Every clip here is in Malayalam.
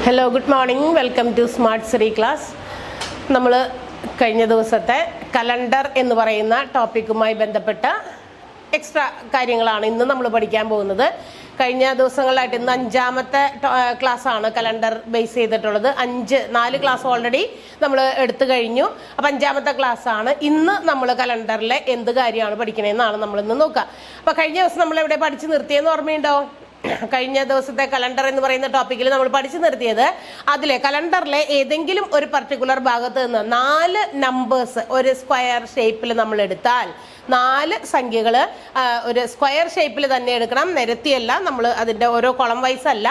Hello, good morning. Welcome to smart Siri class. നമ്മൾ കഴിഞ്ഞ ദിവസത്തെ കലണ്ടർ എന്ന് പറയുന്ന ടോപ്പിക്കുമായി ബന്ധപ്പെട്ട എക്സ്ട്രാ കാര്യങ്ങളാണ് ഇന്ന് നമ്മൾ പഠിക്കാൻ പോകുന്നത്. കഴിഞ്ഞ ദിവസങ്ങളിലായിട്ട് ഇന്ന് 5ാമത്തെ ക്ലാസ്സാണ് കലണ്ടർ ബേസ് ചെയ്തിട്ടുള്ളത്. 4 ക്ലാസ് ഓൾറെഡി നമ്മൾ എടുത്തു കഴിഞ്ഞു. അപ്പം 5ാമത്തെ ക്ലാസ്സാണ്. ഇന്ന് നമ്മൾ കലണ്ടറിലെ എന്ത് കാര്യമാണ് പഠിക്കണതെന്നാണ് നമ്മളിന്ന് നോക്കുക. അപ്പം കഴിഞ്ഞ ദിവസം നമ്മൾ എവിടെ പഠിച്ചു നിർത്തിയെന്ന് ഓർമ്മയുണ്ടോ? കഴിഞ്ഞ ദിവസത്തെ കലണ്ടർ എന്ന് പറയുന്ന ടോപ്പിക്കിൽ നമ്മൾ പഠിച്ചു നിർത്തിയത് അതിലെ കലണ്ടറിലെ ഏതെങ്കിലും ഒരു പർട്ടിക്കുലർ ഭാഗത്ത് നിന്ന് 4 നമ്പേഴ്സ് ഒരു സ്ക്വയർ ഷേപ്പിൽ നമ്മൾ എടുത്താൽ 4 സംഖ്യകൾ ഒരു സ്ക്വയർ ഷേപ്പിൽ തന്നെ എടുക്കണം, നിരത്തിയല്ല. നമ്മൾ അതിൻ്റെ ഓരോ കോളം വൈസ് അല്ല,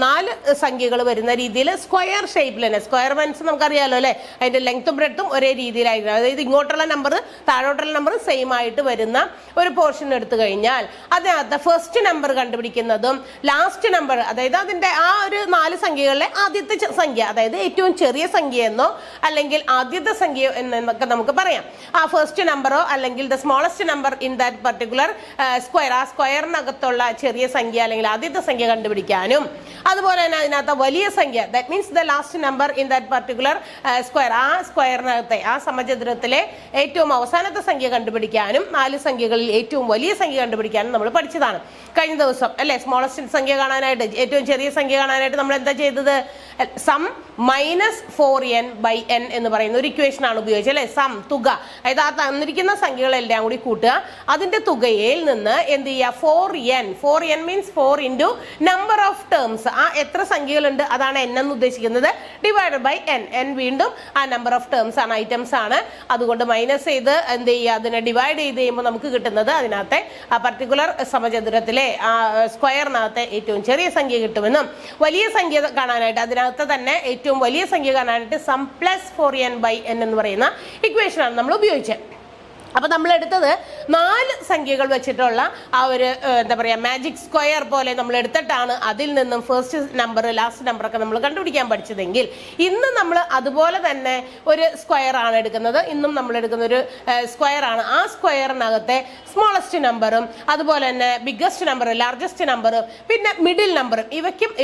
4 സംഖ്യകൾ വരുന്ന രീതിയിൽ സ്ക്വയർ ഷേപ്പിൽ തന്നെ. സ്ക്വയർ മീൻസ് നമുക്കറിയാലോ അല്ലേ, അതിൻ്റെ ലെങ്ത്തും ബ്രെഡ്ത്തും ഒരേ രീതിയിലായിരിക്കണം. അതായത് ഇങ്ങോട്ടുള്ള നമ്പർ താഴോട്ടുള്ള നമ്പർ സെയിം ആയിട്ട് വരുന്ന ഒരു പോർഷൻ എടുത്തു കഴിഞ്ഞാൽ അതിനകത്ത് ഫസ്റ്റ് നമ്പർ കണ്ടുപിടിക്കുന്നതും ലാസ്റ്റ് നമ്പർ, അതായത് അതിൻ്റെ ആ ഒരു 4 സംഖ്യകളിലെ ആദ്യത്തെ സംഖ്യ, അതായത് ഏറ്റവും ചെറിയ സംഖ്യ എന്നോ അല്ലെങ്കിൽ ആദ്യത്തെ സംഖ്യ എന്നൊക്കെ നമുക്ക് പറയാം. ആ ഫസ്റ്റ് നമ്പറോ അല്ലെങ്കിൽ the smallest number in that particular square, ആ സ്ക്വയറിനകത്തുള്ള ചെറിയ സംഖ്യ അല്ലെങ്കിൽ ആദ്യത്തെ സംഖ്യ കണ്ടുപിടിക്കാനും, അതുപോലെ തന്നെ അതിനകത്ത് വലിയ സംഖ്യ, that means the last number in that particular square, ആ സ്ക്വയറിനകത്തെ ആ സമചതുരത്തിലെ ഏറ്റവും അവസാനത്തെ സംഖ്യ കണ്ടുപിടിക്കാനും 4 സംഖ്യകളിൽ ഏറ്റവും വലിയ സംഖ്യ കണ്ടുപിടിക്കാനും നമ്മൾ പഠിച്ചതാണ് കഴിഞ്ഞ ദിവസം അല്ലേ. സ്മോളസ്റ്റ് സംഖ്യ കാണാനായിട്ട്, ഏറ്റവും ചെറിയ സംഖ്യ കാണാനായിട്ട് നമ്മൾ എന്താ ചെയ്തത്? സം മൈനസ് 4n/n എന്ന് പറയുന്ന ഒരു ഇക്വേഷൻ ആണ് ഉപയോഗിച്ചത് അല്ലെ. സം തുക, അതായത് ആ തന്നിരിക്കുന്ന സംഖ്യകളെല്ലാം കൂടി കൂട്ടുക, അതിന്റെ തുകയിൽ നിന്ന് എന്ത് ചെയ്യുക? 4n means 4 into number of terms, ആ എത്ര സംഖ്യകളുണ്ട് അതാണ് n എന്ന് ഉദ്ദേശിക്കുന്നത്, ഡിവൈഡഡ് ബൈ n വീണ്ടും ആ നമ്പർ ഓഫ് ടേംസ് ആണ്, ഐറ്റംസ് ആണ്. അതുകൊണ്ട് മൈനസ് ചെയ്ത് എന്ത് ചെയ്യുക? അതിനെ ഡിവൈഡ് ചെയ്ത് കഴിയുമ്പോൾ നമുക്ക് കിട്ടുന്നത് അതിനകത്തെ ആ പർട്ടിക്കുലർ സമചതുരത്തിലെ ആ സ്ക്വയറിനകത്തെ ഏറ്റവും ചെറിയ സംഖ്യ കിട്ടുമെന്നും, വലിയ സംഖ്യ കാണാനായിട്ട് അതിനകത്ത് തന്നെ ഏറ്റവും വലിയ സംഖ്യ കാണാനായിട്ട് സം പ്ലസ് 4n/n എന്ന് പറയുന്ന ഇക്വേഷനാണ് നമ്മൾ ഉപയോഗിച്ചത്. അപ്പൊ നമ്മൾ എടുത്തത് 4 സംഖ്യകൾ വെച്ചിട്ടുള്ള ആ ഒരു എന്താ പറയാ മാജിക് സ്ക്വയർ പോലെ നമ്മൾ എടുത്തിട്ടാണ് അതിൽ നിന്നും ഫസ്റ്റ് നമ്പർ ലാസ്റ്റ് നമ്പർ ഒക്കെ നമ്മൾ കണ്ടുപിടിക്കാൻ പഠിച്ചതെങ്കിൽ, ഇന്ന് നമ്മൾ അതുപോലെ തന്നെ ഒരു സ്ക്വയർ ആണ് എടുക്കുന്നത്. ഇന്നും നമ്മൾ എടുക്കുന്ന ഒരു സ്ക്വയർ ആണ്. ആ സ്ക്വയറിനകത്തെ സ്മോളസ്റ്റ് നമ്പറും അതുപോലെ തന്നെ ബിഗ്ഗസ്റ്റ് നമ്പർ, ലാർജസ്റ്റ് നമ്പർ, പിന്നെ മിഡിൽ നമ്പറും,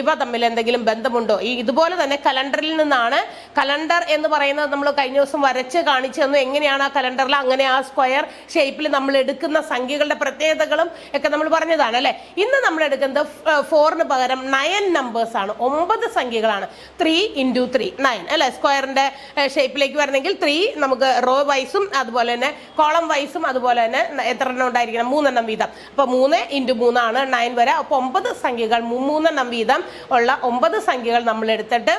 ഇവ തമ്മിൽ എന്തെങ്കിലും ബന്ധമുണ്ടോ? ഇതുപോലെ തന്നെ കലണ്ടറിൽ നിന്നാണ്. കലണ്ടർ എന്ന് പറയുന്നത് നമ്മൾ കഴിഞ്ഞ ദിവസം വരച്ച് കാണിച്ചു തന്നു എങ്ങനെയാണ് ആ കലണ്ടറിൽ അങ്ങനെ ആ സ്ക്വയർ ഷേപ്പിൽ നമ്മൾ എടുക്കുന്ന സംഖ്യകളുടെ പ്രത്യേകതകളും ഒക്കെ നമ്മൾ പറഞ്ഞതാണ് അല്ലെ. ഇന്ന് നമ്മൾ എടുക്കുന്നത് 4ന് പകരം 9 നമ്പേഴ്സ് ആണ്, 9 സംഖ്യകളാണ്. 3 ഇൻറ്റു 3 9 അല്ലെ. സ്ക്വയറിന്റെ ഷേപ്പിലേക്ക് വരണമെങ്കിൽ 3 നമുക്ക് റോ വൈസും അതുപോലെ തന്നെ കോളം വൈസും അതുപോലെ തന്നെ എത്ര എണ്ണം ഉണ്ടായിരിക്കണം? 3 എണ്ണം വീതം. അപ്പൊ 3 ഇൻറ്റു 3 ആണ് 9 വരെ. അപ്പൊ 9 സംഖ്യകൾ 3 എണ്ണം വീതം ഉള്ള 9 സംഖ്യകൾ നമ്മൾ എടുത്തിട്ട്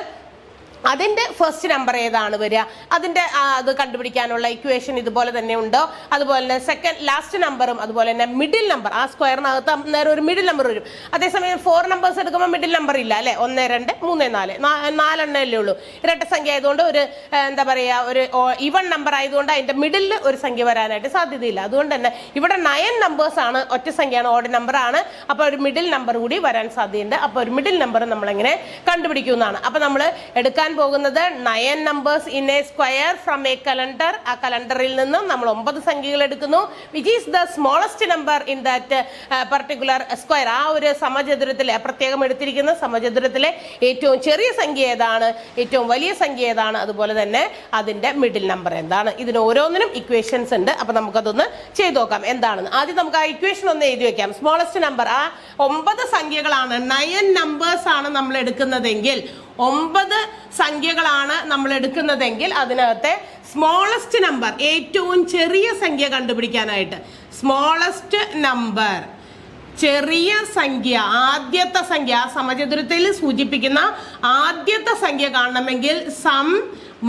അതിന്റെ ഫസ്റ്റ് നമ്പർ ഏതാണ് വരിക, അതിന്റെ അത് കണ്ടുപിടിക്കാനുള്ള ഇക്വേഷൻ ഇതുപോലെ തന്നെ ഉണ്ടോ. അതുപോലെ തന്നെ സെക്കൻഡ് ലാസ്റ്റ് നമ്പറും അതുപോലെ തന്നെ മിഡിൽ നമ്പർ, ആ സ്ക്വയറിനകത്ത് നേരെ ഒരു മിഡിൽ നമ്പർ വരും. അതേസമയം 4 നമ്പേഴ്സ് എടുക്കുമ്പോൾ മിഡിൽ നമ്പർ ഇല്ല അല്ലെ. 1 2 3 4 4 എണ്ണല്ലേ ഉള്ളൂ. ഇരട്ട സംഖ്യ ആയതുകൊണ്ട് ഒരു എന്താ പറയാ ഒരു ഈവൺ നമ്പർ ആയതുകൊണ്ട് അതിന്റെ മിഡിലിൽ ഒരു സംഖ്യ വരാനായിട്ട് സാധ്യതയില്ല. അതുകൊണ്ട് തന്നെ ഇവിടെ 9 നമ്പേഴ്സ് ആണ്, ഒറ്റ സംഖ്യയാണ്, ഓഡ് നമ്പർ ആണ്. അപ്പൊ ഒരു മിഡിൽ നമ്പർ കൂടി വരാൻ സാധ്യതയുണ്ട്. അപ്പൊ ഒരു മിഡിൽ നമ്പർ നമ്മൾ എങ്ങനെ കണ്ടുപിടിക്കുന്നതാണ്. അപ്പൊ നമ്മൾ എടുക്കാൻ പോകുന്നത് 9 numbers in A square from A calendar. ആ കലണ്ടറിൽ നിന്നും നമ്മൾ 9 സംഖ്യകൾ എടുക്കുന്നു, which is the smallest number in that particular square. ആ ഒരു സമചതുരത്തിലെ, പ്രത്യേകം എടുത്തിരിക്കുന്ന സമചതുരത്തിലെ ഏറ്റവും ചെറിയ സംഖ്യ ഏതാണ്, ഏറ്റവും വലിയ സംഖ്യ ഏതാണ്, അതുപോലെ തന്നെ അതിന്റെ മിഡിൽ നമ്പർ എന്താണ്. ഇതിന് ഓരോന്നിനും ഇക്വേഷൻസ് ഉണ്ട്. അപ്പൊ നമുക്കതൊന്ന് ചെയ്തു നോക്കാം എന്താണെന്ന്. ആദ്യം നമുക്ക് ആ ഇക്വേഷൻ ഒന്ന് എഴുതി വെക്കാം. സ്മോളസ്റ്റ് നമ്പർ, ആ 9 സംഖ്യകളാണ്, 9 നമ്പേഴ്സ് ആണ് നമ്മൾ എടുക്കുന്നതെങ്കിൽ, 9 സംഖ്യകളാണ് നമ്മൾ എടുക്കുന്നതെങ്കിൽ അതിനകത്തെ സ്മോളസ്റ്റ് നമ്പർ, ഏറ്റവും ചെറിയ സംഖ്യ കണ്ടുപിടിക്കാനായിട്ട് സ്മോളസ്റ്റ് നമ്പർ, ചെറിയ സംഖ്യ, ആദ്യത്തെ സംഖ്യ, സമചതുരത്തിൽ സൂചിപ്പിക്കുന്ന ആദ്യത്തെ സംഖ്യ കാണണമെങ്കിൽ some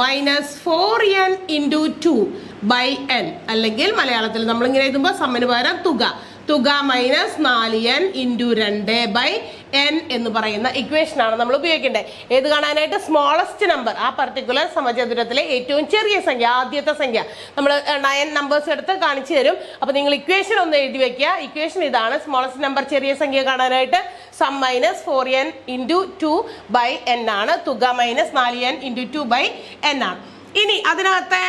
minus 4n into 2/n, അല്ലെങ്കിൽ മലയാളത്തിൽ നമ്മളിങ്ങനെ എഴുതുമ്പോൾ സമ്മിന് പകരം തുക മൈനസ് 4n ഇൻറ്റു 2/n എന്ന് പറയുന്ന ഇക്വേഷനാണ് നമ്മൾ ഉപയോഗിക്കേണ്ടത്. ഏത് കാണാനായിട്ട്? സ്മോളസ്റ്റ് നമ്പർ, ആ പർട്ടിക്കുലർ സമചതുരത്തിലെ ഏറ്റവും ചെറിയ സംഖ്യ, ആദ്യത്തെ സംഖ്യ. നമ്മൾ 9 നമ്പേഴ്സ് എടുത്ത് കാണിച്ചു തരും. അപ്പൊ നിങ്ങൾ ഇക്വേഷൻ ഒന്ന് എഴുതി വെക്കുക. ഇക്വേഷൻ ഇതാണ്. സ്മോളസ്റ്റ് നമ്പർ, ചെറിയ സംഖ്യ കാണാനായിട്ട് some minus 4n into 2/n ആണ്, തുക മൈനസ് 4n ഇൻറ്റു 2/n ആണ്. ഇനി അതിനകത്തെ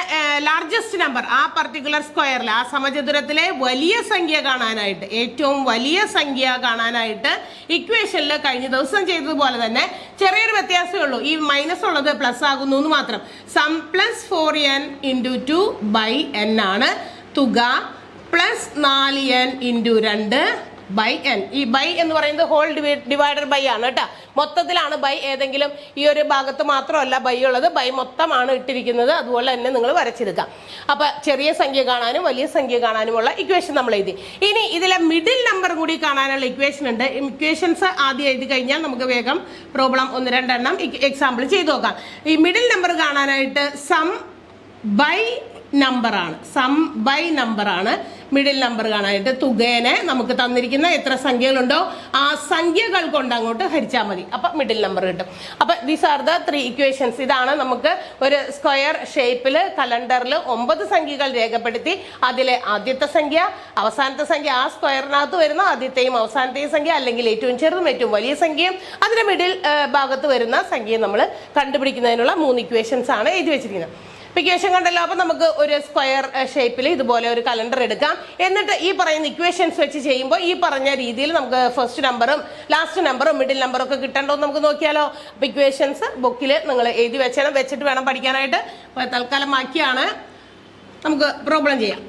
ലാർജസ്റ്റ് നമ്പർ, ആ പർട്ടിക്കുലർ സ്ക്വയറിൽ, ആ സമചതുരത്തിലെ വലിയ സംഖ്യ കാണാനായിട്ട്, ഏറ്റവും വലിയ സംഖ്യ കാണാനായിട്ട് ഇക്വേഷനിൽ കഴിഞ്ഞ ദിവസം ചെയ്തതുപോലെ തന്നെ ചെറിയൊരു വ്യത്യാസമേ ഉള്ളൂ. ഈ മൈനസ് ഉള്ളത് പ്ലസ് ആകുന്നു എന്ന് മാത്രം. Some plus 4n into 2/n ആണ് തുക, plus 4n into 2 by n. ഈ ബൈ എന്ന് പറയുന്നത് ഹോൾ ഡിവൈഡർ ബൈ ആണ് കേട്ടോ. മൊത്തത്തിലാണ് ബൈ, ഏതെങ്കിലും ഈ ഒരു ഭാഗത്ത് മാത്രമല്ല ബൈ ഉള്ളത്, ബൈ മൊത്തമാണ് ഇട്ടിരിക്കുന്നത്. അതുപോലെ തന്നെ നിങ്ങൾ വരച്ചെടുക്കാം. അപ്പൊ ചെറിയ സംഖ്യ കാണാനും വലിയ സംഖ്യ കാണാനുമുള്ള ഇക്വേഷൻ നമ്മൾ എഴുതി. ഇനി ഇതിലെ മിഡിൽ നമ്പർ കൂടി കാണാനുള്ള ഇക്വേഷൻ ഉണ്ട്. ഇക്വേഷൻസ് ആദ്യം എഴുതി കഴിഞ്ഞാൽ നമുക്ക് വേഗം പ്രോബ്ലം 1-2 എണ്ണം എക്സാമ്പിൾ ചെയ്ത് നോക്കാം. ഈ മിഡിൽ നമ്പർ കാണാനായിട്ട് സം ബൈ നമ്പറാണ്, സം ബൈ നമ്പറാണ് മിഡിൽ നമ്പർ കാണാനായിട്ട്. തുകേനെ നമുക്ക് തന്നിരിക്കുന്ന എത്ര സംഖ്യകളുണ്ടോ ആ സംഖ്യകൾ കൊണ്ട് അങ്ങോട്ട് ഹരിച്ചാൽ മതി, അപ്പൊ മിഡിൽ നമ്പർ കിട്ടും. അപ്പൊ ദീസ് ആർ ദ 3 ഇക്വേഷൻസ്. ഇതാണ് നമുക്ക് ഒരു സ്ക്വയർ ഷേപ്പിൽ കലണ്ടറിൽ 9 സംഖ്യകൾ രേഖപ്പെടുത്തി അതിലെ ആദ്യത്തെ സംഖ്യ, അവസാനത്തെ സംഖ്യ, ആ സ്ക്വയറിനകത്ത് വരുന്ന ആദ്യത്തെയും അവസാനത്തെയും സംഖ്യ, അല്ലെങ്കിൽ ഏറ്റവും ചെറുതും ഏറ്റവും വലിയ സംഖ്യയും അതിന്റെ മിഡിൽ ഭാഗത്ത് വരുന്ന സംഖ്യയും നമ്മൾ കണ്ടുപിടിക്കുന്നതിനുള്ള 3 ഇക്വേഷൻസ് ആണ് എഴുതി വെച്ചിരിക്കുന്നത്. ഇക്വേഷൻ കണ്ടല്ലോ. അപ്പൊ നമുക്ക് ഒരു സ്ക്വയർ ഷേപ്പിൽ ഇതുപോലെ ഒരു കലണ്ടർ എടുക്കാം. എന്നിട്ട് ഈ പറയുന്ന ഇക്വേഷൻസ് വെച്ച് ചെയ്യുമ്പോൾ ഈ പറഞ്ഞ രീതിയിൽ നമുക്ക് ഫസ്റ്റ് നമ്പറും ലാസ്റ്റ് നമ്പറും മിഡിൽ നമ്പറും ഒക്കെ കിട്ടണ്ടോ എന്ന് നമുക്ക് നോക്കിയാലോ. അപ്പൊ ഇക്വേഷൻസ് ബുക്കിൽ നിങ്ങൾ എഴുതി വെച്ചിട്ട് വേണം പഠിക്കാനായിട്ട്. തൽക്കാലം ബാക്കിയാണ് നമുക്ക് പ്രോബ്ലം ചെയ്യാം.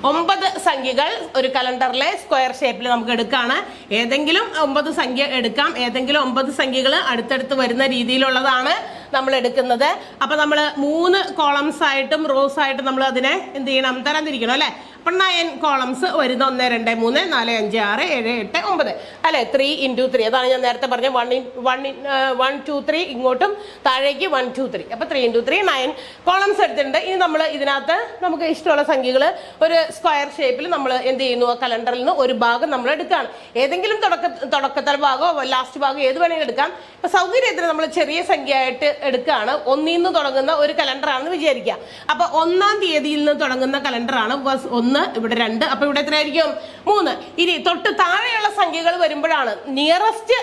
9 സംഖ്യകൾ ഒരു കലണ്ടറിലെ സ്ക്വയർ ഷേപ്പിൽ നമുക്ക് എടുക്കാണ്. ഏതെങ്കിലും 9 സംഖ്യ എടുക്കാം. ഏതെങ്കിലും 9 സംഖ്യകൾ അടുത്തടുത്ത് വരുന്ന രീതിയിലുള്ളതാണ് നമ്മൾ എടുക്കുന്നത്. അപ്പൊ നമ്മൾ 3 കോളംസ് ആയിട്ടും റോസ് ആയിട്ടും നമ്മൾ അതിനെ എന്ത് ചെയ്യണം, തരംതിരിക്കണം അല്ലെ. അപ്പൊ 9 കോളംസ് വരുന്ന 1 2 3 4 5 6 7 8 9 അല്ലെ. 3 × 3, അതാണ് ഞാൻ നേരത്തെ പറഞ്ഞ 1 2 3 ഇങ്ങോട്ടും താഴേക്ക് 1 2 3. അപ്പൊ 3 × 3 9 കോളംസ് എടുത്തിട്ടുണ്ട്. ഇനി നമ്മൾ ഇതിനകത്ത് നമുക്ക് ഇഷ്ടമുള്ള സംഖ്യകൾ ഒരു സ്ക്വയർ ഷേപ്പിൽ നമ്മൾ എന്ത് ചെയ്യുന്നു, ആ കലണ്ടറിൽ നിന്ന് ഒരു ഭാഗം നമ്മൾ എടുക്കുകയാണ്. ഏതെങ്കിലും തുടക്കത്തിൽ ഭാഗമോ ലാസ്റ്റ് ഭാഗം ഏത് വേണമെങ്കിലും എടുക്കാം. ഇപ്പൊ സൗകര്യത്തിന് നമ്മൾ ചെറിയ സംഖ്യ ആയിട്ട് എടുക്കുകയാണ്. 1 നിന്ന് തുടങ്ങുന്ന ഒരു കലണ്ടറാണെന്ന് വിചാരിക്കുക. അപ്പൊ 1-ാം തീയതിയിൽ നിന്ന് തുടങ്ങുന്ന കലണ്ടറാണ്. 1, ഇവിടെ 2, അപ്പൊ ഇവിടെ എത്രയായിരിക്കും 3. ഇനി തൊട്ട് താഴെയുള്ള സംഖ്യകൾ വരുമ്പോഴാണ് നിയറസ്റ്റ്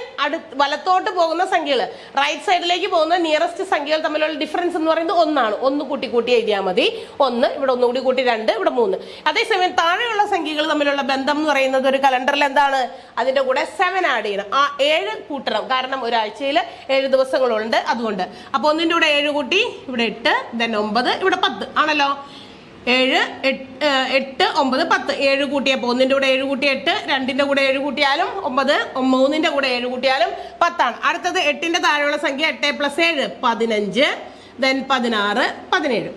വലത്തോട്ട് പോകുന്ന സംഖ്യകൾ, റൈറ്റ് സൈഡിലേക്ക് പോകുന്ന നിയറസ്റ്റ് സംഖ്യകൾ തമ്മിലുള്ള ഡിഫറൻസ് എന്ന് പറയുന്നത് 1 ആണ്. 1 കൂട്ടി എഴുതിയാൽ മതി. 1 ഇവിടെ 1 കൂട്ടി 2 ഇവിടെ 3. അതേസമയം താഴെയുള്ള സംഖ്യകൾ തമ്മിലുള്ള ബന്ധം എന്ന് പറയുന്നത് ഒരു കലണ്ടറിൽ എന്താണ്, അതിന്റെ കൂടെ 7 ആഡ് ചെയ്യണം. ആ 7 കൂട്ടണം, കാരണം ഒരാഴ്ചയിൽ 7 ദിവസങ്ങളുണ്ട്, അതുകൊണ്ട്. അപ്പൊ 1ന്റെ കൂടെ 7 കൂട്ടി ഇവിടെ 8, then 9, ഇവിടെ 10 ആണല്ലോ. 7 8 9 10, 7 കൂട്ടിയപ്പോൾ 1ന്റെ കൂടെ 7 കൂട്ടി 8, 2ന്റെ കൂടെ 7 കൂട്ടിയാലും 9, 3ന്റെ കൂടെ 7 കൂട്ടിയാലും 10 ആണ്. അടുത്തത് 8ന്റെ താഴെയുള്ള സംഖ്യ 8 + 7 15, then 16 17.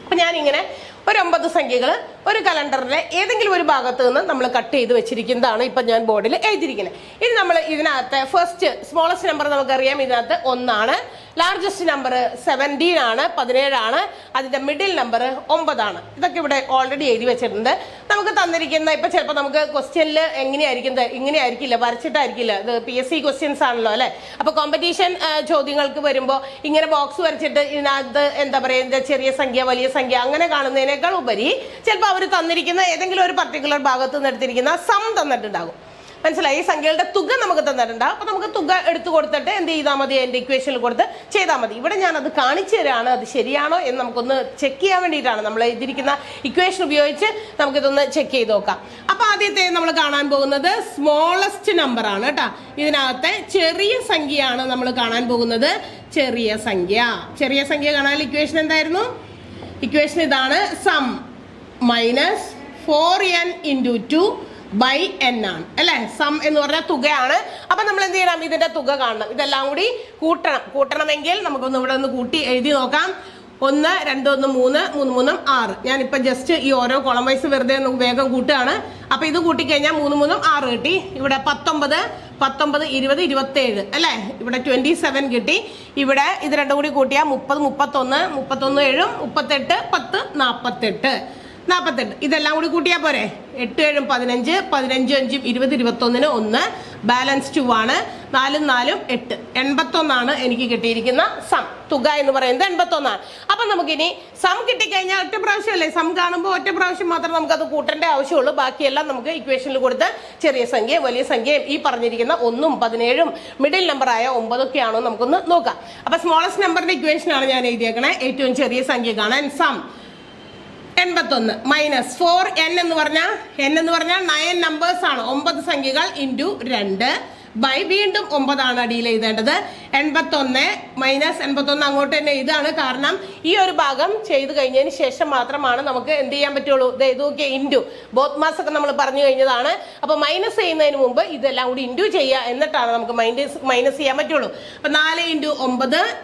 അപ്പൊ ഞാനിങ്ങനെ ഒരു 9 സംഖ്യകൾ ഒരു കലണ്ടറിലെ ഏതെങ്കിലും ഒരു ഭാഗത്ത് നിന്ന് നമ്മൾ കട്ട് ചെയ്ത് വെച്ചിരിക്കുന്നതാണ് ഇപ്പൊ ഞാൻ ബോർഡിൽ എഴുതിയിരിക്കുന്നത്. ഇനി നമ്മൾ ഇതിനകത്ത് ഫസ്റ്റ് സ്മോളസ്റ്റ് നമ്പർ നമുക്കറിയാം, ഇതിനകത്ത് 1 ആണ്. ലാർജസ്റ്റ് നമ്പർ 17 ആണ്, 17 ആണ്. അതിന്റെ മിഡിൽ നമ്പർ 9 ആണ്. ഇതൊക്കെ ഇവിടെ ഓൾറെഡി എഴുതി വെച്ചിട്ടുണ്ട്. നമുക്ക് തന്നിരിക്കുന്ന ഇപ്പൊ ചിലപ്പോൾ നമുക്ക് ക്വസ്റ്റ്യനിൽ എങ്ങനെയായിരിക്കുന്നത്, ഇങ്ങനെയായിരിക്കില്ല, വരച്ചിട്ടായിരിക്കില്ല. ഇത് PSC ക്വസ്റ്റ്യൻസ് ആണല്ലോ അല്ലെ. അപ്പൊ കോമ്പറ്റീഷൻ ചോദ്യങ്ങൾക്ക് വരുമ്പോൾ ഇങ്ങനെ ബോക്സ് വരച്ചിട്ട് ഇതിനകത്ത് എന്താ പറയുക, ചെറിയ സംഖ്യ വലിയ സംഖ്യ അങ്ങനെ കാണുന്നതിനേക്കാൾ ഉപരി ചിലപ്പോൾ അവർ തന്നിരിക്കുന്ന ഏതെങ്കിലും ഒരു പർട്ടിക്കുലർ ഭാഗത്ത് നിന്ന് എടുത്തിരിക്കുന്ന സം തന്നിട്ടുണ്ടാകും. മനസ്സിലായി? ഈ സംഖ്യകളുടെ തുക നമുക്ക് തന്നിട്ടുണ്ടാകും. അപ്പൊ നമുക്ക് തുക എടുത്തു കൊടുത്തിട്ട് എന്ത് ചെയ്താൽ മതി, എന്റെ ഇക്വേഷനിൽ കൊടുത്ത് ചെയ്താൽ മതി. ഇവിടെ ഞാൻ അത് കാണിച്ചു തരാണ്, അത് ശരിയാണോ എന്ന് നമുക്കൊന്ന് ചെക്ക് ചെയ്യാൻ വേണ്ടിയിട്ടാണ് നമ്മൾ എഴുതിയിരിക്കുന്ന ഇക്വേഷൻ ഉപയോഗിച്ച് നമുക്കിതൊന്ന് ചെക്ക് ചെയ്ത് നോക്കാം. അപ്പൊ ആദ്യത്തെ നമ്മൾ കാണാൻ പോകുന്നത് സ്മോളസ്റ്റ് നമ്പർ ആണ് കേട്ടോ. ഇതിനകത്തെ ചെറിയ സംഖ്യയാണ് നമ്മൾ കാണാൻ പോകുന്നത്. ചെറിയ സംഖ്യ കാണാൻ ഇക്വേഷൻ എന്തായിരുന്നു? ഇക്വേഷൻ ഇതാണ്, സം മൈനസ് 4n × 2/n ആണ് അല്ലെ. സം എന്ന് പറഞ്ഞാൽ തുകയാണ്. അപ്പൊ നമ്മൾ എന്ത് ചെയ്യണം, ഇതിന്റെ തുക കാണണം. ഇതെല്ലാം കൂടി കൂട്ടണമെങ്കിൽ നമുക്കൊന്ന് ഇവിടെ ഒന്ന് കൂട്ടി എഴുതി നോക്കാം. 1 2 1 3 3 3 6. ഞാനിപ്പോ ജസ്റ്റ് ഈ ഓരോ കോളം വൈസ് വെറുതെ ഒന്ന് വേഗം കൂട്ടുകയാണ്. അപ്പൊ ഇത് കൂട്ടിക്കഴിഞ്ഞാൽ 3 3 6 കിട്ടി. ഇവിടെ 19 20 27 അല്ലെ. ഇവിടെ 27 കിട്ടി. ഇവിടെ ഇത് രണ്ടും കൂടി കൂട്ടിയാൽ 30 31 31 7 38 10 48. ഇതെല്ലാം കൂടി കൂട്ടിയാൽ പോരെ. 8 7 15 15 5 20 21 1 ബാലൻസ് 2 ആണ്. 4 4 8 81 എനിക്ക് കിട്ടിയിരിക്കുന്ന സം. തുക എന്ന് പറയുന്നത് 81 ആണ്. അപ്പം നമുക്കിനി സം കിട്ടിക്കഴിഞ്ഞാൽ ഒറ്റ പ്രാവശ്യമല്ലേ സം കാണുമ്പോൾ ഒറ്റ പ്രാവശ്യം മാത്രം നമുക്കത് കൂട്ടേണ്ട ആവശ്യമുള്ളൂ. ബാക്കിയെല്ലാം നമുക്ക് ഇക്വേഷനിൽ കൊടുത്ത് ചെറിയ സംഖ്യ വലിയ സംഖ്യയും ഈ പറഞ്ഞിരിക്കുന്ന 1ഉം 17ഉം മിഡിൽ നമ്പറായ 9 ഒക്കെ ആണോ നമുക്കൊന്ന് നോക്കാം. അപ്പൊ സ്മോളസ്റ്റ് നമ്പറിന്റെ ഇക്വേഷനാണ് ഞാൻ എഴുതിയേക്കണേ. ഏറ്റവും ചെറിയ സംഖ്യ കാണാൻ സം 81 മൈനസ് 4n എന്ന് പറഞ്ഞാൽ 9 നമ്പേഴ്സ് ആണ്. 9 സംഖ്യകൾ ഇൻറ്റു 2 ബൈ വീണ്ടും 9 ആണ് അടിയിൽ എഴുതേണ്ടത്. 81 മൈനസ് 81 അങ്ങോട്ട് തന്നെ ഇതാണ്. കാരണം ഈ ഒരു ഭാഗം ചെയ്ത് കഴിഞ്ഞതിന് ശേഷം മാത്രമാണ് നമുക്ക് എന്ത് ചെയ്യാൻ പറ്റുള്ളൂ. ഇതൊക്കെ ഇൻറ്റു ബോത്ത് മാസ് ഒക്കെ നമ്മൾ പറഞ്ഞു കഴിഞ്ഞതാണ്. അപ്പൊ മൈനസ് ചെയ്യുന്നതിന് മുമ്പ് ഇതെല്ലാം കൂടി ഇൻറ്റു ചെയ്യുക, എന്നിട്ടാണ് നമുക്ക് മൈനസ് ചെയ്യാൻ പറ്റുള്ളൂ. അപ്പൊ 4 × 9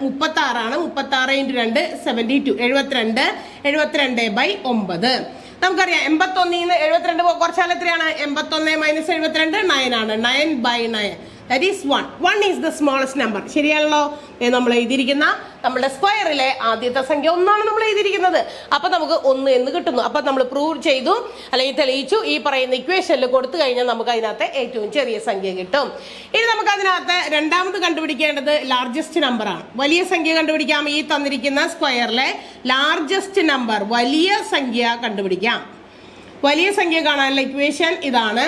36 ആണ്. 36 × 2 72 72/9. നമുക്കറിയാം 81 72 കുറച്ചാൽ എത്രയാണ്? 81 മൈനസ് 72 9 ആണ്. 9/9 that is 1. 1 is the smallest number. ശരിയാണല്ലോ. നമ്മൾ എഴുതിയിരിക്കുന്ന നമ്മുടെ സ്ക്വയറിലെ ആദ്യത്തെ സംഖ്യ 1 ആണ് നമ്മൾ എഴുതിയിരിക്കുന്നത്. അപ്പൊ നമുക്ക് 1 എന്ന് കിട്ടുന്നു. അപ്പൊ നമ്മൾ പ്രൂവ് ചെയ്തു അല്ലെങ്കിൽ തെളിയിച്ചു. ഈ പറയുന്ന ഇക്വേഷനിൽ കൊടുത്തു കഴിഞ്ഞാൽ നമുക്ക് അതിനകത്ത് ഏറ്റവും ചെറിയ സംഖ്യ കിട്ടും. ഇനി നമുക്ക് അതിനകത്ത് രണ്ടാമത് കണ്ടുപിടിക്കേണ്ടത് ലാർജസ്റ്റ് നമ്പർ ആണ്. വലിയ സംഖ്യ കണ്ടുപിടിക്കാം. ഈ തന്നിരിക്കുന്ന സ്ക്വയറിലെ ലാർജസ്റ്റ് നമ്പർ വലിയ സംഖ്യ കണ്ടുപിടിക്കാം. വലിയ സംഖ്യ കാണാനുള്ള ഇക്വേഷൻ ഇതാണ്.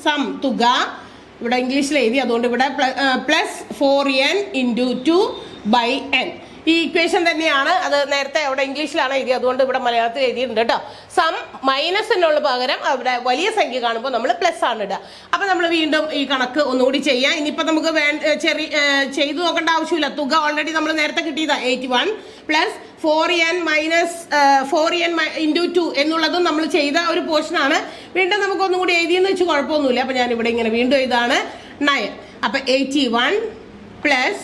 സം തുക ഇവിടെ ഇംഗ്ലീഷിൽ എഴുതി, അതുകൊണ്ട് ഇവിടെ പ്ലസ് 4n × 2/n. ഈ ഇക്വേഷൻ തന്നെയാണ്. അത് നേരത്തെ അവിടെ ഇംഗ്ലീഷിലാണ് എഴുതി, അതുകൊണ്ട് ഇവിടെ മലയാളത്തിൽ എഴുതിയിട്ടുണ്ട് കേട്ടോ. സം മൈനസിനുള്ള പകരം അവിടെ വലിയ സംഖ്യ കാണുമ്പോൾ നമ്മൾ പ്ലസ് ആണ് ഇടുക. അപ്പൊ നമ്മൾ വീണ്ടും ഈ കണക്ക് ഒന്നുകൂടി ചെയ്യാം. ഇനിയിപ്പോ നമുക്ക് ചെയ്തു നോക്കേണ്ട ആവശ്യമില്ല. തുക ഓൾറെഡി നമ്മൾ നേരത്തെ കിട്ടിയതാ 81 പ്ലസ് 4n മൈനസ് 4n × 2 എന്നുള്ളതും നമ്മൾ ചെയ്ത ഒരു പോർഷൻ ആണ്. വീണ്ടും നമുക്ക് ഒന്നും കൂടി എഴുതിയെന്ന് വെച്ച് കുഴപ്പമൊന്നുമില്ല. അപ്പൊ ഞാൻ ഇവിടെ ഇങ്ങനെ വീണ്ടും ഇതാണ് 9. അപ്പൊ 81 പ്ലസ്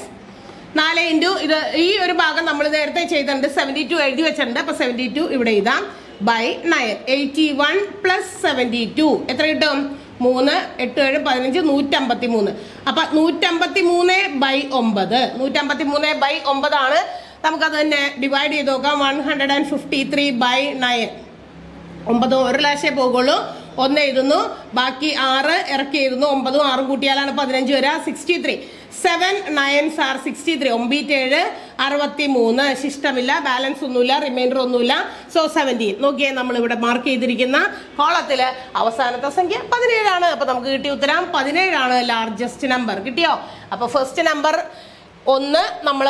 4 × ഇത് ഈ ഒരു ഭാഗം നമ്മൾ നേരത്തെ ചെയ്തിട്ടുണ്ട്. 72 എഴുതി വെച്ചിട്ടുണ്ട്. അപ്പൊ 72 ഇവിടെ എഴുതാം ബൈ 9. 81 പ്ലസ് 72 എത്ര കിട്ടും? 3 8 7 15 153. അപ്പൊ 153/9. 153/9 ആണ്. നമുക്കത് തന്നെ ഡിവൈഡ് ചെയ്ത് നോക്കാം. 153/9. 9 ഒരു ലാശേ പോകുള്ളൂ. 1 എഴുതുന്നു, ബാക്കി 6 ഇറക്കി എഴുതുന്നു. 9ഉം 6ഉം കൂട്ടിയാലാണ് 15 വരിക. 63. 7 9s are 63. 9 7 63. ശിഷ്ടമില്ല, ബാലൻസ് ഒന്നുമില്ല, റിമൈൻഡർ ഒന്നുമില്ല. സോ 17. നോക്കിയേ, നമ്മൾ ഇവിടെ മാർക്ക് ചെയ്തിരിക്കുന്ന കോളത്തില് അവസാനത്തെ സംഖ്യ 17 ആണ്. അപ്പൊ നമുക്ക് കിട്ടിയ ഉത്തരം 17 ആണ് ലാർജസ്റ്റ് നമ്പർ. കിട്ടിയോ? അപ്പൊ ഫസ്റ്റ് നമ്പർ 1 നമ്മൾ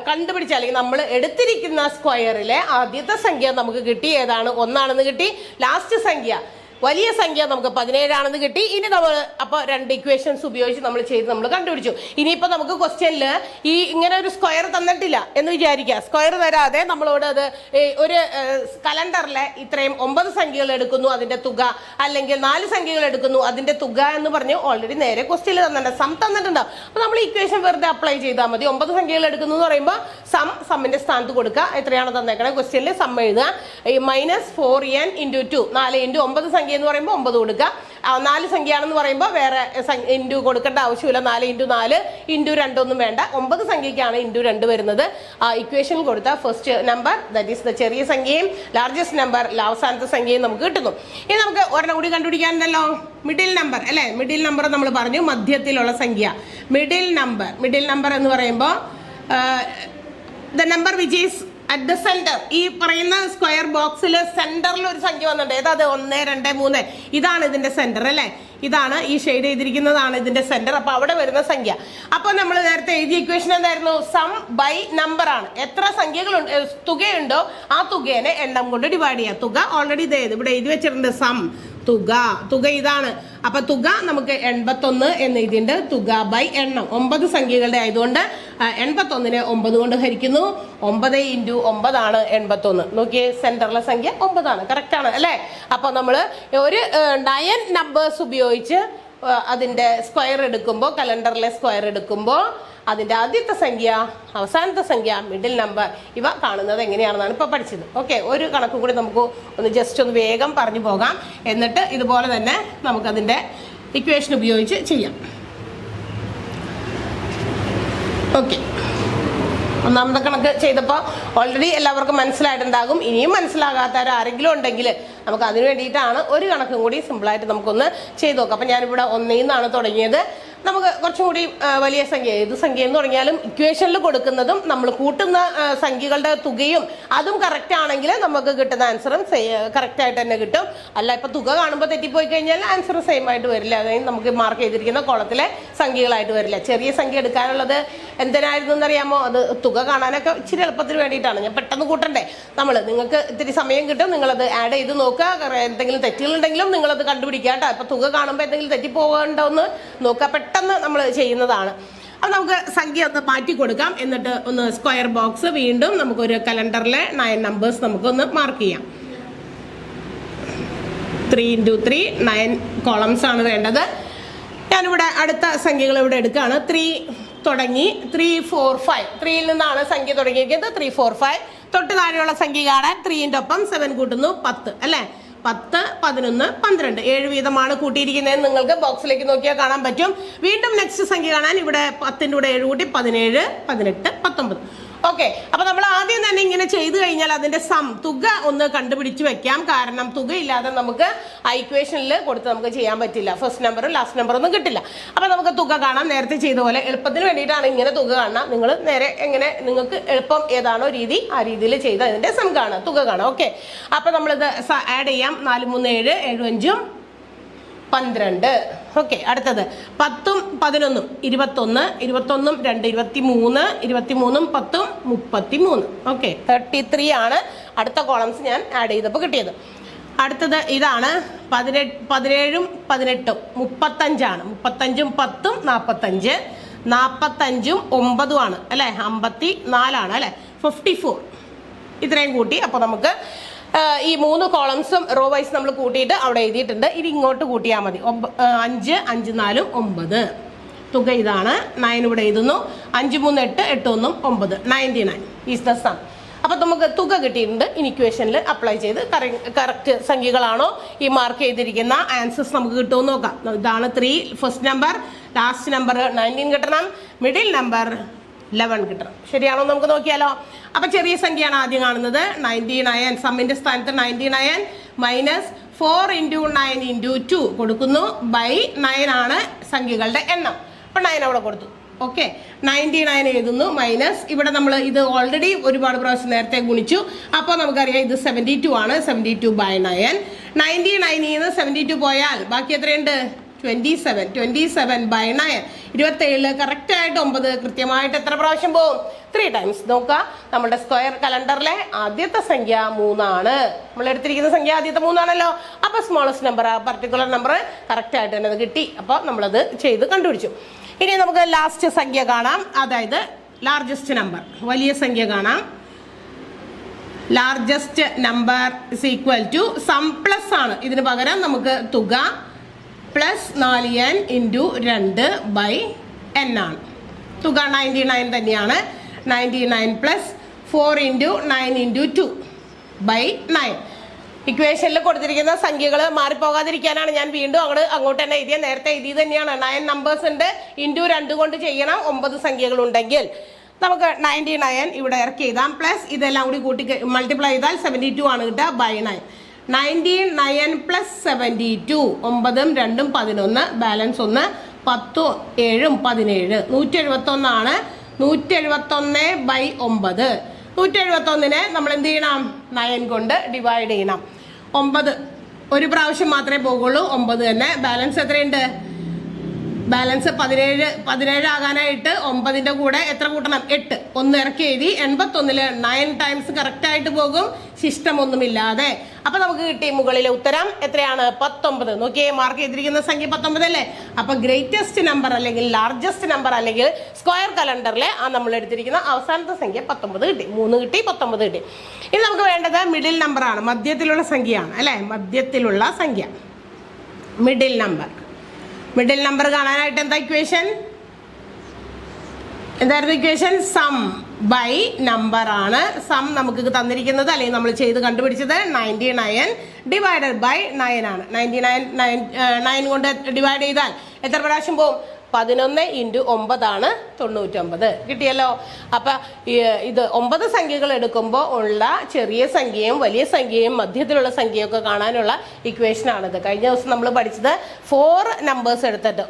കണ്ടുപിടിച്ച അല്ലെങ്കിൽ നമ്മൾ എടുത്തിരിക്കുന്ന സ്ക്വയറിലെ ആദ്യത്തെ സംഖ്യ നമുക്ക് കിട്ടി. ഏതാണ്? 1 ആണെന്ന് കിട്ടി. ലാസ്റ്റ് സംഖ്യ വലിയ സംഖ്യ നമുക്ക് 17 ആണെന്ന് കിട്ടി. ഇനി നമ്മൾ അപ്പോൾ 2 ഇക്വേഷൻസ് ഉപയോഗിച്ച് നമ്മൾ ചെയ്ത് നമ്മൾ കണ്ടുപിടിച്ചു. ഇനിയിപ്പോൾ നമുക്ക് ക്വസ്റ്റ്യനിൽ ഈ ഇങ്ങനെ ഒരു സ്ക്വയർ തന്നിട്ടില്ല എന്ന് വിചാരിക്കുക. സ്ക്വയർ തരാതെ നമ്മളോട് അത് ഒരു കലണ്ടറിലെ ഇത്രയും 9 സംഖ്യകൾ എടുക്കുന്നു അതിന്റെ തുക, അല്ലെങ്കിൽ 4 സംഖ്യകൾ എടുക്കുന്നു അതിന്റെ തുക എന്ന് പറഞ്ഞ് ഓൾറെഡി നേരെ ക്വസ്റ്റ്യനിൽ തന്നിട്ടുണ്ട്, സം തന്നിട്ടുണ്ട്. അപ്പോൾ നമ്മൾ ഇക്വേഷൻ വെറുതെ അപ്ലൈ ചെയ്താൽ മതി. 9 സംഖ്യകൾ എടുക്കുന്നു എന്ന് പറയുമ്പോൾ സമ്മിന്റെ സ്ഥാനത്ത് കൊടുക്കുക. എത്രയാണ് തന്നേക്കണേ ക്വസ്റ്റ്യനിൽ സം എഴുതുക. മൈനസ് 4n × 2 4 × 9 സംഖ്യ എന്ന് പറയുമ്പോൾ 9 കൊടുക്കുക. 4 സംഖ്യയാണെന്ന് പറയുമ്പോൾ വേറെ ഇൻറ്റു കൊടുക്കേണ്ട ആവശ്യമില്ല. 4 × 4 × 2 ഒന്നും വേണ്ട. 9 സംഖ്യക്കാണ് × 2 വരുന്നത്. ആ ഇക്വേഷനിൽ കൊടുത്ത first number that is the ചെറിയ സംഖ്യയും ലാർജസ്റ്റ് നമ്പർ അവസാനത്തെ സംഖ്യയും നമുക്ക് കിട്ടുന്നു. ഇനി നമുക്ക് ഒരെണ്ണം കൂടി കണ്ടുപിടിക്കാനുണ്ടല്ലോ, മിഡിൽ നമ്പർ അല്ലേ. മിഡിൽ നമ്പർ നമ്മൾ പറഞ്ഞു മധ്യത്തിലുള്ള സംഖ്യ. മിഡിൽ നമ്പർ എന്ന് പറയുമ്പോൾ the number which is at the centre. ഈ പറയുന്ന സ്ക്വയർ ബോക്സിൽ സെന്ററിൽ ഒരു സംഖ്യ വന്നിട്ടുണ്ട്. ഏതാത് 1 2 3. ഇതാണ് ഇതിന്റെ സെന്റർ അല്ലേ. ഇതാണ് ഈ ഷെയ്ഡ് ചെയ്തിരിക്കുന്നതാണ് ഇതിന്റെ സെന്റർ. അപ്പൊ അവിടെ വരുന്ന സംഖ്യ. അപ്പൊ നമ്മൾ നേരത്തെ എഴുതിയ ഇക്വേഷൻ എന്തായിരുന്നു? സം ബൈ നമ്പർ ആണ്. എത്ര സംഖ്യകളുണ്ട് തുകയുണ്ടോ ആ തുകേനെ എണ്ണം കൊണ്ട് ഡിവൈഡ് ചെയ്യുക. തുക ഓൾറെഡി ഇവിടെ എഴുതി വെച്ചിട്ടുണ്ട്. സം തുക ഇതാണ്. അപ്പൊ തുക നമുക്ക് 81 എന്ന് എഴുതിയിട്ടുണ്ട്. തുക ബൈ എണ്ണം 9 സംഖ്യകളുടെ ആയതുകൊണ്ട് 81നെ 9 കൊണ്ട് ഹരിക്കുന്നു. 9 × 9 ആണ് 81. നോക്കിയേ, സെന്ററിലെ സംഖ്യ 9 ആണ്. കറക്റ്റ് ആണ് അല്ലേ. അപ്പൊ നമ്മൾ ഒരു 9 നമ്പേഴ്സ് ഉപയോഗിച്ച് അതിന്റെ സ്ക്വയർ എടുക്കുമ്പോൾ, കലണ്ടറിലെ സ്ക്വയർ എടുക്കുമ്പോൾ അതിന്റെ ആദ്യത്തെ സംഖ്യ, അവസാനത്തെ സംഖ്യ, മിഡിൽ നമ്പർ ഇവ കാണുന്നത് എങ്ങനെയാണെന്നാണ് ഇപ്പൊ പഠിച്ചത്. ഓക്കെ, ഒരു കണക്കും കൂടി നമുക്ക് ജസ്റ്റ് ഒന്ന് വേഗം പറഞ്ഞു പോകാം. എന്നിട്ട് ഇതുപോലെ തന്നെ നമുക്കതിന്റെ ഇക്വേഷൻ ഉപയോഗിച്ച് ചെയ്യാം. ഓക്കെ, ഒന്നാമത്തെ കണക്ക് ചെയ്തപ്പോൾ ഓൾറെഡി എല്ലാവർക്കും മനസ്സിലായിട്ടുണ്ടാകും. ഇനിയും മനസ്സിലാകാത്തവർ ആരെങ്കിലും ഉണ്ടെങ്കിൽ നമുക്ക് അതിന് വേണ്ടിയിട്ടാണ് ഒരു കണക്കും കൂടി സിമ്പിളായിട്ട് നമുക്കൊന്ന് ചെയ്ത് നോക്കാം. അപ്പം ഞാനിവിടെ 1 നിന്നാണ് തുടങ്ങിയത്. നമുക്ക് കുറച്ചും കൂടി വലിയ സംഖ്യ, ഏത് സംഖ്യ എന്ന് പറഞ്ഞാലും ഇക്വേഷനിൽ കൊടുക്കുന്നതും നമ്മൾ കൂട്ടുന്ന സംഖ്യകളുടെ തുകയും അതും കറക്റ്റ് ആണെങ്കിൽ നമുക്ക് കിട്ടുന്ന ആൻസറും കറക്റ്റ് ആയിട്ട് തന്നെ കിട്ടും. അല്ല ഇപ്പൊ തുക കാണുമ്പോൾ തെറ്റിപ്പോയി കഴിഞ്ഞാൽ ആൻസർ സെയിം ആയിട്ട് വരില്ല. അതായത് നമുക്ക് മാർക്ക് ചെയ്തിരിക്കുന്ന കോളത്തിലെ സംഖ്യകളായിട്ട് വരില്ല. ചെറിയ സംഖ്യ എടുക്കാനുള്ളത് എന്തിനായിരുന്നു എന്നറിയാമോ? അത് തുക കാണാനൊക്കെ ഇച്ചിരി എളുപ്പത്തിന് വേണ്ടിയിട്ടാണ്. ഞാൻ പെട്ടെന്ന് കൂട്ടണ്ടേ, നിങ്ങൾക്ക് ഇത്തിരി സമയം കിട്ടും, നിങ്ങളത് ആഡ് ചെയ്ത് നോക്കുക. എന്തെങ്കിലും തെറ്റുകളുണ്ടെങ്കിലും നിങ്ങളത് കണ്ടുപിടിക്കുക കേട്ടോ. ഇപ്പൊ തുക കാണുമ്പോൾ എന്തെങ്കിലും തെറ്റിപ്പോകണ്ടോ എന്ന് നോക്കുക. പെട്ടെന്ന് നമ്മൾ ചെയ്യുന്നതാണ്. അപ്പം നമുക്ക് സംഖ്യ ഒന്ന് മാറ്റി കൊടുക്കാം. എന്നിട്ട് ഒന്ന് സ്ക്വയർ ബോക്സ് വീണ്ടും നമുക്കൊരു കലണ്ടറിലെ 9 നമ്പേഴ്സ് നമുക്കൊന്ന് മാർക്ക് ചെയ്യാം. 3 × 3 9 കോളംസ് ആണ് വേണ്ടത്. ഞാനിവിടെ അടുത്ത സംഖ്യകൾ ഇവിടെ എടുക്കുകയാണ്. 3 തുടങ്ങി 3, 4, 5. 3യിൽ നിന്നാണ് സംഖ്യ തുടങ്ങിയിരിക്കുന്നത്. 3, 4, 5. തൊട്ട് താഴെയുള്ള സംഖ്യ കാണാൻ 3ൻ്റെ ഒപ്പം 7 കൂട്ടുന്നു 10 അല്ലേ. 10, 11, 12 7 വീതമാണ് കൂട്ടിയിരിക്കുന്നതെന്ന് നിങ്ങൾക്ക് ബോക്സിലേക്ക് നോക്കിയാൽ കാണാൻ പറ്റും. വീണ്ടും നെക്സ്റ്റ് സംഖ്യ കാണാൻ ഇവിടെ 10ൻ്റെ കൂടെ 7 കൂട്ടി 17, 18, 19. ഓക്കെ, അപ്പൊ നമ്മൾ ആദ്യം തന്നെ ഇങ്ങനെ ചെയ്തു കഴിഞ്ഞാൽ അതിന്റെ തുക ഒന്ന് കണ്ടുപിടിച്ച് വെക്കാം. കാരണം തുക ഇല്ലാതെ നമുക്ക് ആ ഇക്വേഷനിൽ കൊടുത്ത് നമുക്ക് ചെയ്യാൻ പറ്റില്ല. ഫസ്റ്റ് നമ്പറും ലാസ്റ്റ് നമ്പറും ഒന്നും കിട്ടില്ല. അപ്പൊ നമുക്ക് തുക കാണാം. നേരത്തെ ചെയ്ത പോലെ എളുപ്പത്തിന് വേണ്ടിയിട്ടാണ് ഇങ്ങനെ തുക കാണാം. നിങ്ങൾ നേരെ എങ്ങനെ നിങ്ങൾക്ക് എളുപ്പം ഏതാണോ രീതി ആ രീതിയിൽ ചെയ്ത് അതിന്റെ സം കാണാം, തുക കാണാം. ഓക്കെ, അപ്പൊ നമ്മളിത് ആഡ് ചെയ്യാം. 4, 3, 7, 7, 5, 12. ഓക്കെ, അടുത്തത് 10, 11, 21, 21, 2, 23, 23, 10, 33. ഓക്കെ, 33 ആണ് അടുത്ത കോളംസ് ഞാൻ ആഡ് ചെയ്തപ്പോൾ കിട്ടിയത്. അടുത്തത് ഇതാണ് 17, 18, 35 ആണ്. 35, 10, 45, 45, 9 ആണ് അല്ലെ. 54 ആണ് അല്ലെ. 54 ഇത്രയും കൂട്ടി. അപ്പോൾ നമുക്ക് ഈ 3 കോളംസും റോ വൈസ് നമ്മൾ കൂട്ടിയിട്ട് അവിടെ എഴുതിയിട്ടുണ്ട്. ഇനി ഇങ്ങോട്ട് കൂട്ടിയാൽ മതി. 5, 5, 4, 9. തുക ഇതാണ്. 9 ഇവിടെ എഴുതുന്നു. 5, 3, 8, 8, 1, 9. 99 ഈസ് ദ സം. അപ്പൊ നമുക്ക് തുക കിട്ടിയിട്ടുണ്ട്. ഇനി ഇക്വേഷനിൽ അപ്ലൈ ചെയ്ത് കറക്റ്റ് സംഖ്യകളാണോ ഈ മാർക്ക് ചെയ്തിരിക്കുന്ന ആൻസേഴ്സ് നമുക്ക് കിട്ടുമെന്ന് നോക്കാം. ഇതാണ് 3 ഫസ്റ്റ് നമ്പർ, ലാസ്റ്റ് നമ്പർ 19 കിട്ടണം, മിഡിൽ നമ്പർ 11 കിട്ടണം. ശരിയാണോ നമുക്ക് നോക്കിയാലോ. അപ്പൊ ചെറിയ സംഖ്യയാണ് ആദ്യം കാണുന്നത്. 99 സമ്മിന്റെ സ്ഥാനത്ത് 99 മൈനസ് 4 × 9 × 2 കൊടുക്കുന്നു ബൈ 9 ആണ് സംഖ്യകളുടെ എണ്ണം. അപ്പൊ 9 അവിടെ കൊടുത്തു. ഓക്കെ, 99 എഴുതുന്നു മൈനസ് ഇവിടെ നമ്മൾ ഇത് ഓൾറെഡി ഒരുപാട് പ്രാവശ്യം നേരത്തെ ഗുണിച്ചു. അപ്പോൾ നമുക്കറിയാം ഇത് 72 ആണ്. 72 ബൈ 9. 99 നിന്ന് 72 പോയാൽ ബാക്കി എത്രയുണ്ട്? 27. 27 ബൈ 9. 27 കറക്റ്റ് ആയിട്ട് 9 കൃത്യമായിട്ട് എത്ര പ്രാവശ്യം പോകും? 3 ടൈംസ്. നോക്കുക, നമ്മുടെ സ്ക്വയർ കലണ്ടറിലെ ആദ്യത്തെ സംഖ്യ 3 ആണ്. നമ്മൾ എടുത്തിരിക്കുന്ന സംഖ്യ ആദ്യത്തെ 3 ആണല്ലോ. അപ്പൊ smallest number, particular number correct ആയിട്ട് തന്നെ അത് കിട്ടി. അപ്പോൾ നമ്മളത് ചെയ്ത് കണ്ടുപിടിച്ചു. ഇനി നമുക്ക് ലാസ്റ്റ് സംഖ്യ കാണാം. അതായത് ലാർജസ്റ്റ് നമ്പർ, വലിയ സംഖ്യ കാണാം. Largest number is equal to sum plus ആണ്. ഇതിന് പകരം നമുക്ക് തുക പ്ലസ് 4n × 2 ബൈ n ആണ്. തുക 99 തന്നെയാണ്. 99 പ്ലസ് 4 × 9 × 2 ബൈ 9. ഇക്വേഷനിൽ കൊടുത്തിരിക്കുന്ന സംഖ്യകൾ മാറിപ്പോകാതിരിക്കാനാണ് ഞാൻ വീണ്ടും അങ്ങോട്ട് തന്നെ എഴുതിയ. നേരത്തെ എഴുതി തന്നെയാണ്. 9 നമ്പേഴ്സ് ഉണ്ട്. × 2 കൊണ്ട് ചെയ്യണം. 9 സംഖ്യകളുണ്ടെങ്കിൽ നമുക്ക് 99 ഇവിടെ ഇറക്കി എഴുതാം. പ്ലസ് ഇതെല്ലാം കൂടി കൂട്ടി മൾട്ടിപ്ലൈ ചെയ്താൽ 72 ആണ് കിട്ടുക ബൈ 9. 99 plus 72 9ഉം 2ഉം 11, balance 1, 10, 7, 17. 171 ആണ്. 171 ബൈ 9. 171നെ നമ്മൾ എന്ത് ചെയ്യണം? 9 കൊണ്ട് ഡിവൈഡ് ചെയ്യണം. 9 ഒരു പ്രാവശ്യം മാത്രമേ പോകുള്ളൂ. 9 തന്നെ. ബാലൻസ് എത്രയുണ്ട്? ബാലൻസ് 17 ആകാനായിട്ട് 9ന്റെ കൂടെ എത്ര കൂട്ടണം? 8. 1 ഇറക്കി എഴുതി. 81ല് 9 ടൈംസ് കറക്റ്റ് ആയിട്ട് പോകും, ശിഷ്ടമൊന്നുമില്ലാതെ. അപ്പൊ നമുക്ക് കിട്ടിയ മുകളിലെ ഉത്തരം എത്രയാണ്? 19. നോക്കിയേ, മാർക്ക് ചെയ്തിരിക്കുന്ന സംഖ്യ 19 അല്ലേ. അപ്പൊ ഗ്രേറ്റസ്റ്റ് നമ്പർ അല്ലെങ്കിൽ ലാർജസ്റ്റ് നമ്പർ അല്ലെങ്കിൽ സ്ക്വയർ കലണ്ടറിലെ നമ്മൾ എടുത്തിരിക്കുന്ന അവസാനത്തെ സംഖ്യ 19 കിട്ടി. 3 കിട്ടി, 19 കിട്ടി. ഇനി നമുക്ക് വേണ്ടത് മിഡിൽ നമ്പർ ആണ്, മധ്യത്തിലുള്ള സംഖ്യയാണ് അല്ലെ. മധ്യത്തിലുള്ള സംഖ്യ, മിഡിൽ നമ്പർ. മിഡിൽ നമ്പർ കാണാനായിട്ട് എന്താ ഇക്വേഷൻ? എന്തായിരുന്നു ഇക്വേഷൻ? സം ബൈ നമ്പർ ആണ്. സം നമുക്ക് തന്നിരിക്കുന്നത് അല്ലെങ്കിൽ നമ്മൾ ചെയ്ത് കണ്ടുപിടിച്ചത് 99 ഡിവൈഡഡ് ബൈ 9 ആണ്. 99 9 കൊണ്ട് ഡിവൈഡ് ചെയ്താൽ എത്ര പ്രാവശ്യം പോകും? 11 × 9 ആണ് 99. കിട്ടിയല്ലോ. അപ്പം ഇത് 9 സംഖ്യകൾ എടുക്കുമ്പോൾ ഉള്ള ചെറിയ സംഖ്യയും വലിയ സംഖ്യയും മധ്യത്തിലുള്ള സംഖ്യയും ഒക്കെ കാണാനുള്ള ഇക്വേഷനാണിത്. കഴിഞ്ഞ ദിവസം നമ്മൾ പഠിച്ചത് 4 നമ്പേഴ്സ് എടുത്തിട്ട്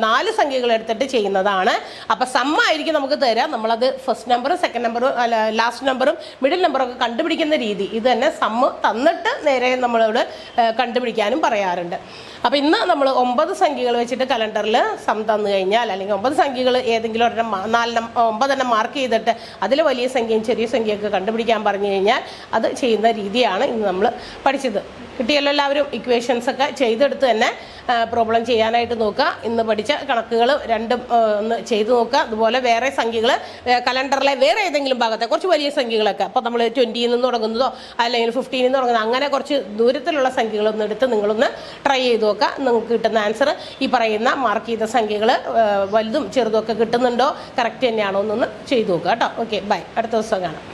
4 സംഖ്യകൾ എടുത്തിട്ട് ചെയ്യുന്നതാണ്. അപ്പം സമ്മായിരിക്കും നമുക്ക് തരാം. നമ്മളത് ഫസ്റ്റ് നമ്പറും സെക്കൻഡ് നമ്പറും ലാസ്റ്റ് നമ്പറും മിഡിൽ നമ്പറും ഒക്കെ കണ്ടുപിടിക്കുന്ന രീതി ഇത് തന്നെ. സമ്മ് തന്നിട്ട് നേരെ നമ്മളോട് കണ്ടുപിടിക്കാനും പറയാറുണ്ട്. അപ്പം ഇന്ന് നമ്മൾ 9 സംഖ്യകൾ വെച്ചിട്ട് കലണ്ടറിൽ സം തന്നു കഴിഞ്ഞാൽ, അല്ലെങ്കിൽ 9 സംഖ്യകൾ ഏതെങ്കിലും ഒരെണ്ണം 9 മാർക്ക് ചെയ്തിട്ട് അതിൽ വലിയ സംഖ്യയും ചെറിയ സംഖ്യയൊക്കെ കണ്ടുപിടിക്കാൻ പറഞ്ഞു കഴിഞ്ഞാൽ അത് ചെയ്യുന്ന രീതിയാണ് ഇന്ന് നമ്മൾ പഠിച്ചത്. കിട്ടിയല്ലോ എല്ലാവരും? ഇക്വേഷൻസ് ഒക്കെ ചെയ്തെടുത്ത് തന്നെ പ്രോബ്ലം ചെയ്യാനായിട്ട് നോക്കുക. ഇന്ന് പഠിച്ച കണക്കുകൾ രണ്ടും ഒന്ന് ചെയ്ത് നോക്കുക. അതുപോലെ വേറെ സംഖ്യകൾ കലണ്ടറിലെ വേറെ ഏതെങ്കിലും ഭാഗത്തെ കുറച്ച് വലിയ സംഖ്യകളൊക്കെ, അപ്പോൾ നമ്മൾ 20 നിന്ന് തുടങ്ങുന്നതോ അല്ലെങ്കിൽ 15 നിന്ന് തുടങ്ങുന്നതോ അങ്ങനെ കുറച്ച് ദൂരത്തിലുള്ള സംഖ്യകളൊന്നും എടുത്ത് നിങ്ങളൊന്ന് ട്രൈ ചെയ്ത് നോക്കുക. നിങ്ങൾക്ക് കിട്ടുന്ന ആൻസർ ഈ പറയുന്ന മാർക്ക് ചെയ്ത സംഖ്യകൾ വലുതും ചെറുതും ഒക്കെ കിട്ടുന്നുണ്ടോ, കറക്റ്റ് തന്നെയാണോ എന്നൊന്ന് ചെയ്ത് നോക്കുക കേട്ടോ. Okay, bye. അടുത്ത ദിവസം കാണാം.